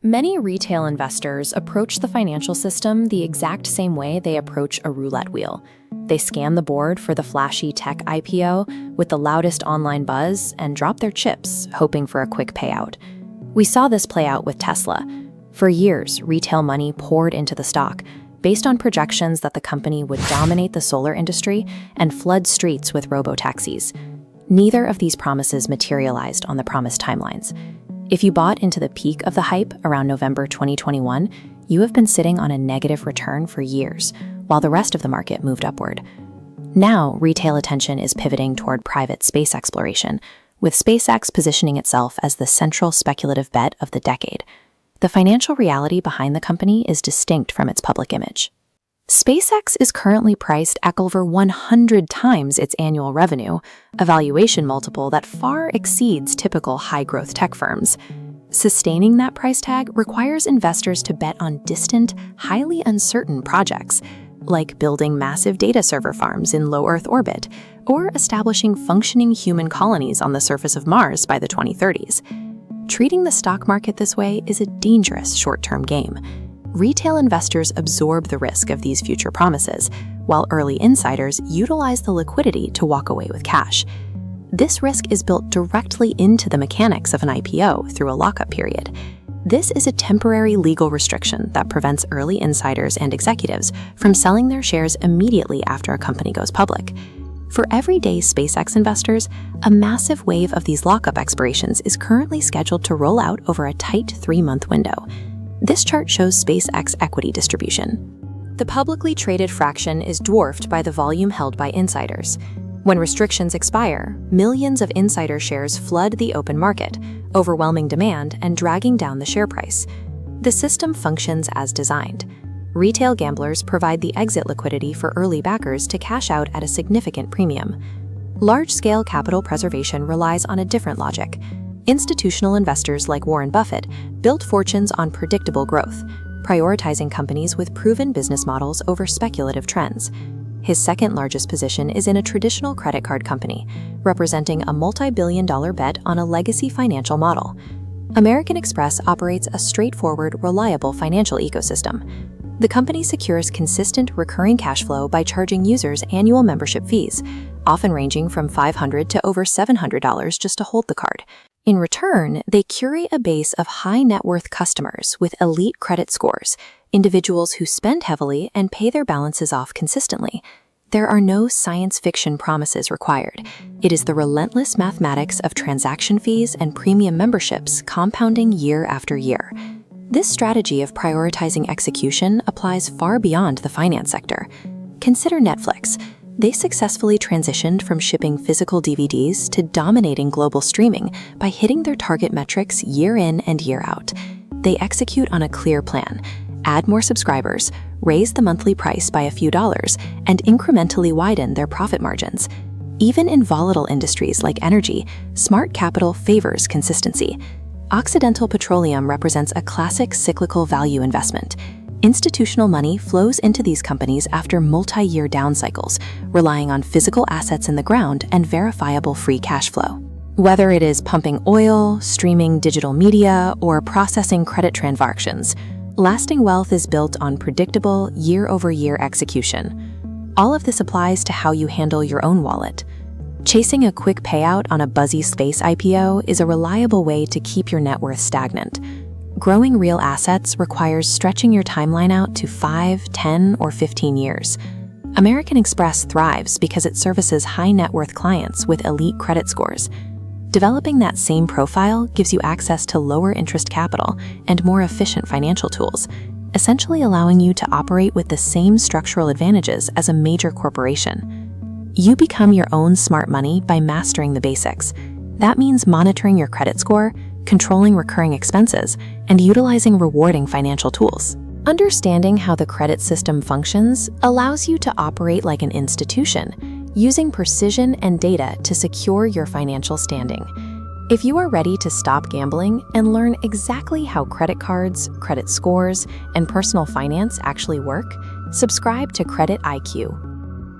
Many retail investors approach the financial system the exact same way they approach a roulette wheel. They scan the board for the flashy tech IPO with the loudest online buzz and drop their chips, hoping for a quick payout. We saw this play out with Tesla. For years, retail money poured into the stock, based on projections that the company would dominate the solar industry and flood streets with robo-taxis. Neither of these promises materialized on the promised timelines. If you bought into the peak of the hype around November 2021, you have been sitting on a negative return for years, while the rest of the market moved upward. Now, retail attention is pivoting toward private space exploration, with SpaceX positioning itself as the central speculative bet of the decade. The financial reality behind the company is distinct from its public image. SpaceX is currently priced at over 100 times its annual revenue, a valuation multiple that far exceeds typical high-growth tech firms. Sustaining that price tag requires investors to bet on distant, highly uncertain projects, like building massive data server farms in low Earth orbit, or establishing functioning human colonies on the surface of Mars by the 2030s. Treating the stock market this way is a dangerous short-term game. Retail investors absorb the risk of these future promises, while early insiders utilize the liquidity to walk away with cash. This risk is built directly into the mechanics of an IPO through a lockup period. This is a temporary legal restriction that prevents early insiders and executives from selling their shares immediately after a company goes public. For everyday SpaceX investors, a massive wave of these lockup expirations is currently scheduled to roll out over a tight 3-month window. This chart shows SpaceX equity distribution. The publicly traded fraction is dwarfed by the volume held by insiders. When restrictions expire, millions of insider shares flood the open market, overwhelming demand and dragging down the share price. The system functions as designed. Retail gamblers provide the exit liquidity for early backers to cash out at a significant premium. Large-scale capital preservation relies on a different logic. Institutional investors like Warren Buffett built fortunes on predictable growth, prioritizing companies with proven business models over speculative trends. His second largest position is in a traditional credit card company, representing a multi-billion-dollar bet on a legacy financial model. American Express operates a straightforward, reliable financial ecosystem. The company secures consistent, recurring cash flow by charging users annual membership fees, often ranging from $500 to over $700 just to hold the card. In return, they curate a base of high-net-worth customers with elite credit scores, individuals who spend heavily and pay their balances off consistently. There are no science fiction promises required. It is the relentless mathematics of transaction fees and premium memberships compounding year after year. This strategy of prioritizing execution applies far beyond the finance sector. Consider Netflix. They successfully transitioned from shipping physical DVDs to dominating global streaming by hitting their target metrics year in and year out. They execute on a clear plan: add more subscribers, raise the monthly price by a few dollars, and incrementally widen their profit margins. Even in volatile industries like energy, smart capital favors consistency. Occidental Petroleum represents a classic cyclical value investment. Institutional money flows into these companies after multi-year down cycles, relying on physical assets in the ground and verifiable free cash flow. Whether it is pumping oil, streaming digital media, or processing credit transactions, lasting wealth is built on predictable, year-over-year execution. All of this applies to how you handle your own wallet. Chasing a quick payout on a buzzy space IPO is a reliable way to keep your net worth stagnant. Growing real assets requires stretching your timeline out to 5, 10, or 15 years. American Express thrives because it services high net worth clients with elite credit scores. Developing that same profile gives you access to lower interest capital and more efficient financial tools, essentially allowing you to operate with the same structural advantages as a major corporation. You become your own smart money by mastering the basics. That means monitoring your credit score, controlling recurring expenses, and utilizing rewarding financial tools. Understanding how the credit system functions allows you to operate like an institution, using precision and data to secure your financial standing. If you are ready to stop gambling and learn exactly how credit cards, credit scores, and personal finance actually work, subscribe to Credit IQ.